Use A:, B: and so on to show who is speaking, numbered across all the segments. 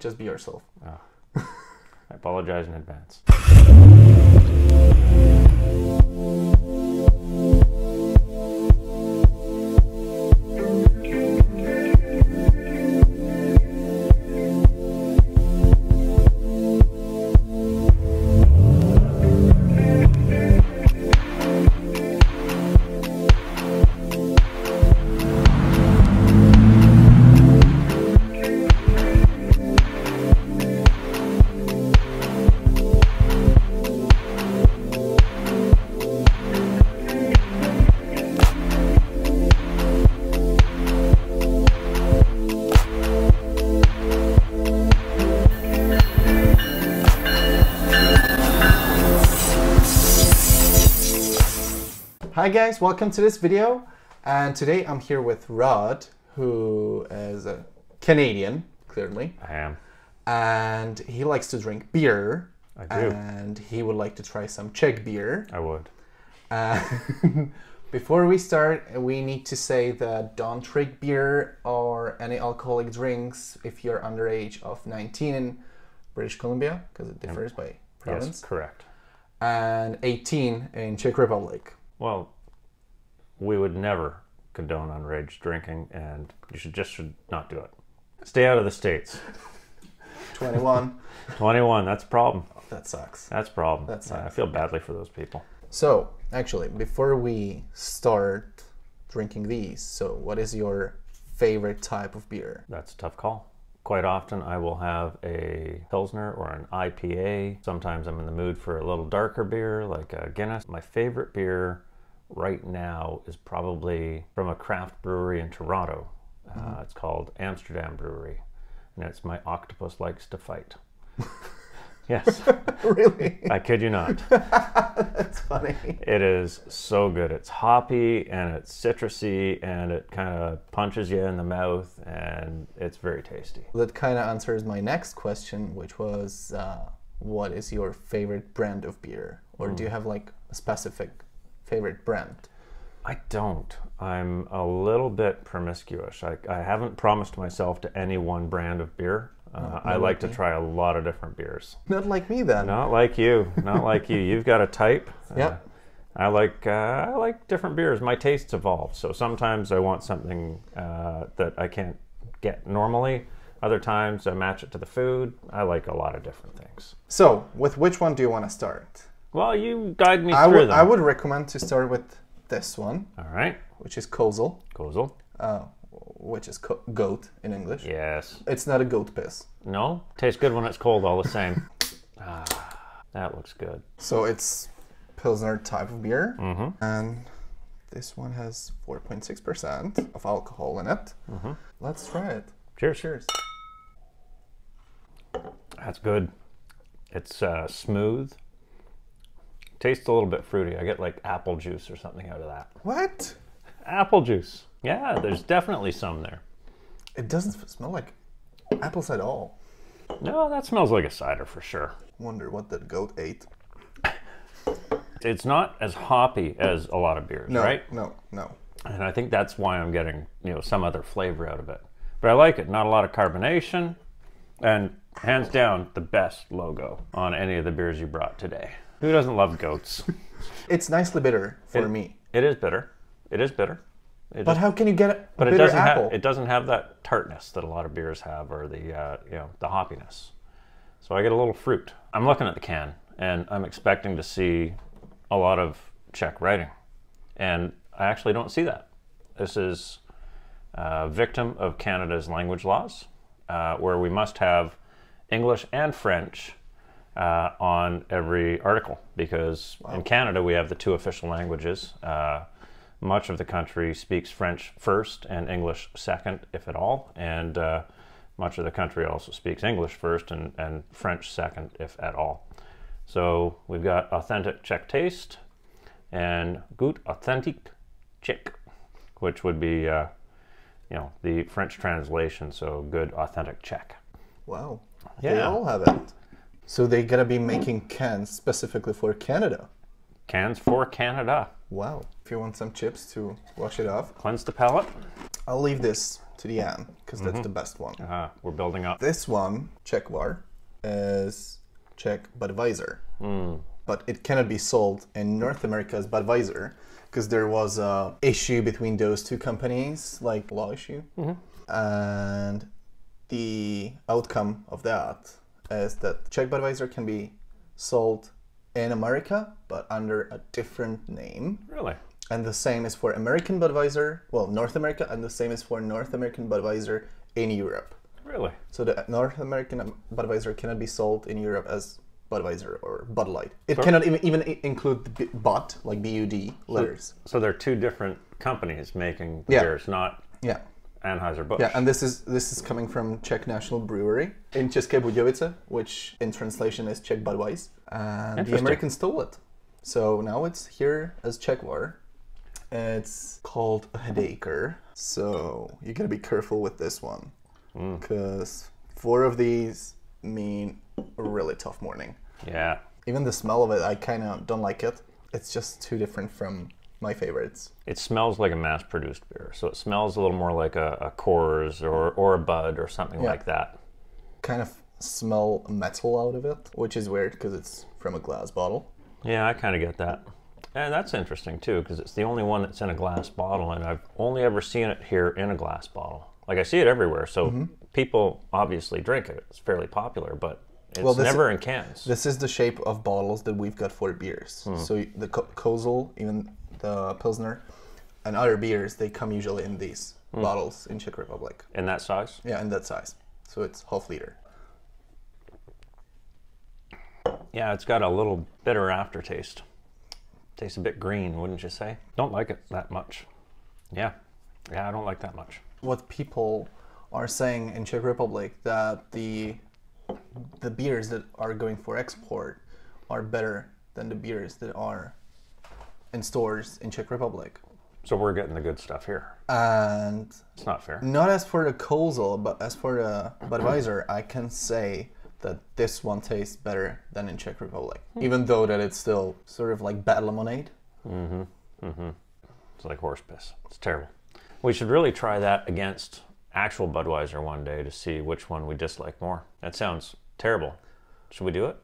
A: Just be yourself.
B: Oh. I apologize in advance.
A: Hi guys, welcome to this video, and today I'm here with Rod, who is a Canadian, clearly.
B: I am.
A: And he likes to drink beer.
B: I do.
A: And he would like to try some Czech beer.
B: I would.
A: Before we start, we need to say that don't drink beer or any alcoholic drinks if you're under age of 19 in British Columbia, because it differs by province.
B: Yes, correct.
A: And 18 in Czech Republic.
B: Well, we would never condone underage drinking, and you should not do it. Stay out of the States.
A: 21.
B: 21, that's a problem.
A: Oh, that sucks.
B: That's a problem.
A: That sucks.
B: I feel badly for those people.
A: So, actually, before we start drinking these, so what is your favorite type of beer?
B: That's a tough call. Quite often I will have a Pilsner or an IPA. Sometimes I'm in the mood for a little darker beer like a Guinness. My favorite beer right now is probably from a craft brewery in Toronto. It's called Amsterdam Brewery, and it's My Octopus Likes to Fight. Yes.
A: Really?
B: I kid you not.
A: That's funny.
B: It is so good. It's hoppy and it's citrusy and it kind of punches you in the mouth, and it's very tasty.
A: That kind of answers my next question, which was what is your favorite brand of beer? Or do you have like a specific favorite brand?
B: I don't. I'm a little bit promiscuous. I haven't promised myself to any one brand of beer. I like to try a lot of different beers.
A: Not like me then.
B: Not like you. Not like you. You've got a type.
A: Yeah.
B: I like different beers. My tastes evolve. So sometimes I want something that I can't get normally. Other times I match it to the food. I like a lot of different things.
A: So, with which one do you want to start?
B: Well, you guide me through them.
A: I would recommend to start with this one.
B: All right.
A: Which is Kozel.
B: Kozel.
A: Which is goat in English.
B: Yes.
A: It's not a goat piss.
B: No? Tastes good when it's cold all the same. That looks good.
A: So it's Pilsner type of beer.
B: Mm-hmm.
A: And this one has 4.6% of alcohol in it.
B: Mm-hmm.
A: Let's try it.
B: Cheers.
A: Cheers.
B: That's good. It's smooth. Tastes a little bit fruity. I get like apple juice or something out of that.
A: What?
B: Apple juice. Yeah, there's definitely some there.
A: It doesn't smell like apples at all.
B: No, that smells like a cider for sure.
A: Wonder what that goat ate.
B: It's not as hoppy as a lot of beers, right?
A: No.
B: And I think that's why I'm getting, some other flavor out of it. But I like it. Not a lot of carbonation, and hands down the best logo on any of the beers you brought today. Who doesn't love goats?
A: It's nicely bitter for me.
B: It is bitter. It is bitter.
A: But how can you get a
B: But
A: bitter apple?
B: it doesn't have that tartness that a lot of beers have, or the the hoppiness. So I get a little fruit. I'm looking at the can, and I'm expecting to see a lot of Czech writing, and I actually don't see that. This is a victim of Canada's language laws, where we must have English and French on every article, because in Canada we have the two official languages. Much of the country speaks French first and English second, if at all, and much of the country also speaks English first and French second, if at all. So we've got authentic Czech taste and gut authentic Czech, which would be the French translation, so good authentic Czech.
A: Wow.
B: Yeah.
A: They all have it. So they're gonna be making cans specifically for Canada.
B: Cans for Canada.
A: Wow. If you want some chips to wash it off.
B: Cleanse the palate.
A: I'll leave this to the end because that's the best one.
B: We're building up.
A: This one, Czech var, is Czech Budweiser. But it cannot be sold in North America as Budweiser because there was a issue between those two companies, like law issue. And the outcome of that is that Czech Budweiser can be sold in America, but under a different name.
B: Really?
A: And the same is for American Budweiser, well, North America, and the same is for North American Budweiser in Europe.
B: Really?
A: So the North American Budweiser cannot be sold in Europe as Budweiser or Bud Light. It
B: So-
A: cannot even include the Bud, like BUD letters.
B: So they're two different companies making
A: Yeah.
B: beers, not
A: Yeah.
B: Anheuser-Busch.
A: Yeah, and this is coming from Czech National Brewery in České Budějovice, which in translation is Czech Budweiser. And the
B: Interesting.
A: Americans stole it. So now it's here as Czech var. It's called a headacher. So you gotta be careful with this one. Because 4 of these mean a really tough morning.
B: Yeah.
A: Even the smell of it, I kind of don't like it. It's just too different from my favorites.
B: It smells like a mass-produced beer, so it smells a little more like a Coors or a Bud or something
A: Yeah.
B: like that.
A: Kind of smell metal out of it, which is weird because it's from a glass bottle.
B: Yeah, I kind of get that. And that's interesting too, because it's the only one that's in a glass bottle, and I've only ever seen it here in a glass bottle. Like, I see it everywhere, so people obviously drink it. It's fairly popular, but it's never in cans.
A: This is the shape of bottles that we've got for beers. So the Kozel, even the Pilsner, and other beers, they come usually in these bottles in Czech Republic.
B: In that size?
A: Yeah, in that size. So it's half liter.
B: Yeah, it's got a little bitter aftertaste. Tastes a bit green, wouldn't you say? Don't like it that much. Yeah, I don't like that much.
A: What people are saying in Czech Republic that the beers that are going for export are better than the beers that are in stores in Czech Republic.
B: So we're getting the good stuff here.
A: And
B: It's not fair.
A: not as for the Kozel, but as for the Budweiser, I can say that this one tastes better than in Czech Republic, even though that it's still sort of like bad lemonade.
B: It's like horse piss. It's terrible. We should really try that against actual Budweiser one day to see which one we dislike more. That sounds terrible. Should we do it?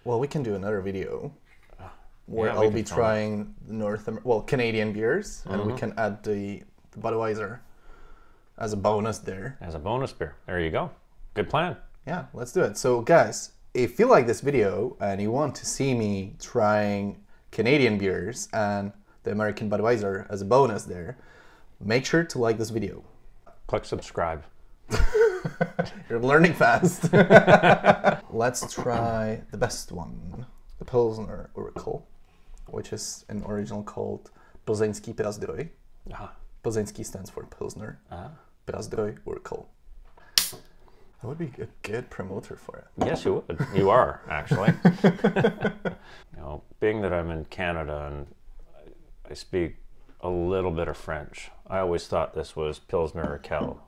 A: Well, we can do another video where
B: Yeah, we
A: I'll
B: can
A: be
B: film
A: trying Canadian beers, and we can add the Budweiser as a bonus there.
B: As a bonus beer. There you go. Good plan.
A: Yeah, let's do it. So guys, if you like this video and you want to see me trying Canadian beers and the American Budweiser as a bonus there, make sure to like this video.
B: Click subscribe.
A: You're learning fast. Let's try the best one, the Pilsner Oracle, which is an original called Plzeňský Prazdroj. Plzeňský stands for Pilsner. Prazdroj Oracle. I would be a good promoter for it.
B: Yes, you would. You are, actually. Being that I'm in Canada and I speak a little bit of French, I always thought this was Pilsner Urquell.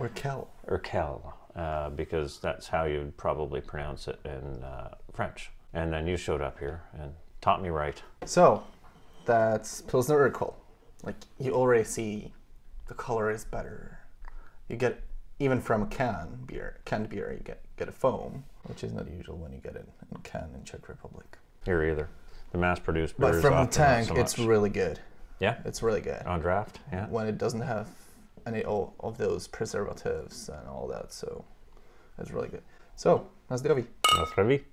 B: Urquell, because that's how you'd probably pronounce it in French. And then you showed up here and taught me right.
A: So, that's Pilsner Urquell. Like, you already see the color is better. You get, even from a canned beer, you get a foam, which is not usual when you get it in a can in Czech Republic.
B: Here either. The mass-produced
A: But
B: beers
A: from the
B: often not
A: tank,
B: so
A: it's
B: much.
A: really good.
B: Yeah?
A: It's really good.
B: On draft? Yeah.
A: When it doesn't have any of those preservatives and all that, so it's really good. So, na zdraví.
B: Na zdraví.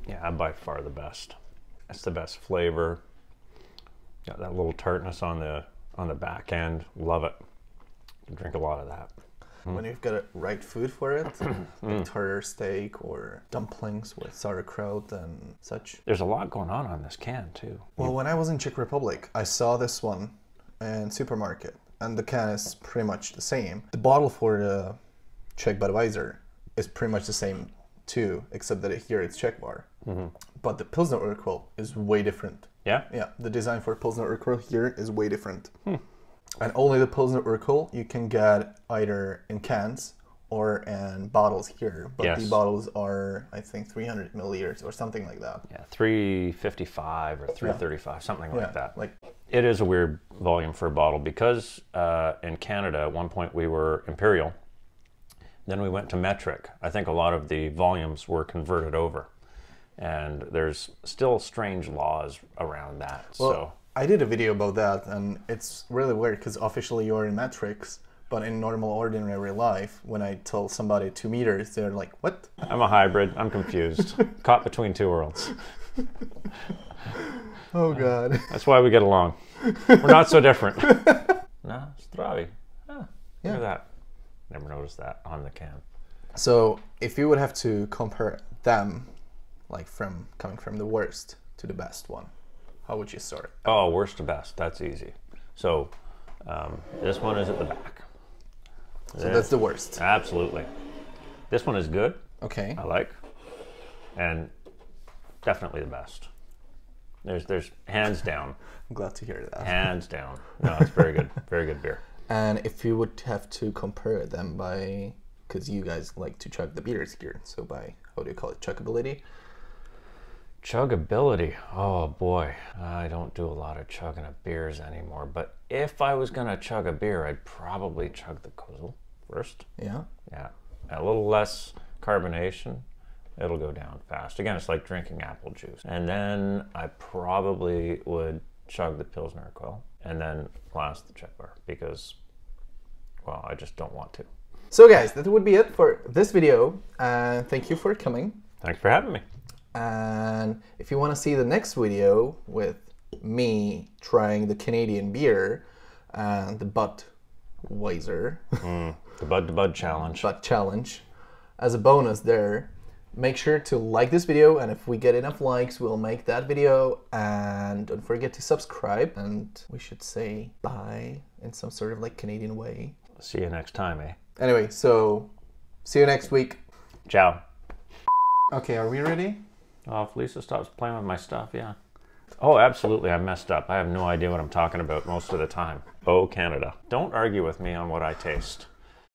B: Yeah, by far the best. It's the best flavor. Got that little tartness on the back end. Love it. Drink a lot of that.
A: When you've got a right food for it, like tartar steak or dumplings with sauerkraut and such.
B: There's a lot going on this can too.
A: Well, when I was in Czech Republic, I saw this one in supermarket, and the can is pretty much the same. The bottle for the Czech Budweiser is pretty much the same too, except that here it's Czech var. But the Pilsner Urquell is way different.
B: Yeah?
A: Yeah, the design for Pilsner Urquell here is way different. And only the Pilsner Urquell you can get either in cans or in bottles here. But
B: Yes.
A: the bottles are, I think, 300 milliliters or something like that.
B: Yeah, 355 or 335, something like that.
A: Like
B: It is a weird volume for a bottle because in Canada at one point we were imperial, then we went to metric. I think a lot of the volumes were converted over, and there's still strange laws around that.
A: Well,
B: so
A: I did a video about that, and it's really weird because officially you're in metrics, but in normal ordinary life, when I tell somebody 2 meters, they're like, what?
B: I'm a hybrid. I'm confused. Caught between two worlds.
A: Oh God.
B: That's why we get along. We're not so different. No, zdraví. Ah,
A: Yeah.
B: look at that. Never noticed that on the can.
A: So if you would have to compare them, like coming from the worst to the best one, how would you sort it?
B: Oh, worst to best. That's easy. So this one is at the back.
A: So that's the worst.
B: Absolutely. This one is good.
A: Okay.
B: I like. And definitely the best. There's hands down.
A: I'm glad to hear that.
B: Hands down. No, it's very good. Very good beer.
A: And if you would have to compare them by, because you guys like to chug the beers here, so by, how do you call it, chuggability?
B: Chuggability. Oh boy. I don't do a lot of chugging of beers anymore, but if I was going to chug a beer, I'd probably chug the Kozel first.
A: Yeah.
B: Yeah. A little less carbonation. It'll go down fast. Again, it's like drinking apple juice. And then I probably would chug the Pilsner Quill, and then last the Czech bar because, well, I just don't want to.
A: So guys, that would be it for this video. Thank you for coming.
B: Thanks for having me.
A: And if you want to see the next video with me trying the Canadian beer and the Budweiser,
B: The Bud to Bud challenge.
A: Bud challenge, as a bonus there, make sure to like this video, and if we get enough likes, we'll make that video. And don't forget to subscribe, and we should say bye in some sort of like Canadian way.
B: See you next time, eh?
A: Anyway, so see you next week.
B: Ciao.
A: Okay, are we ready?
B: Oh, if Lisa stops playing with my stuff, yeah. Oh, absolutely, I messed up. I have no idea what I'm talking about most of the time. Oh, Canada. Don't argue with me on what I taste.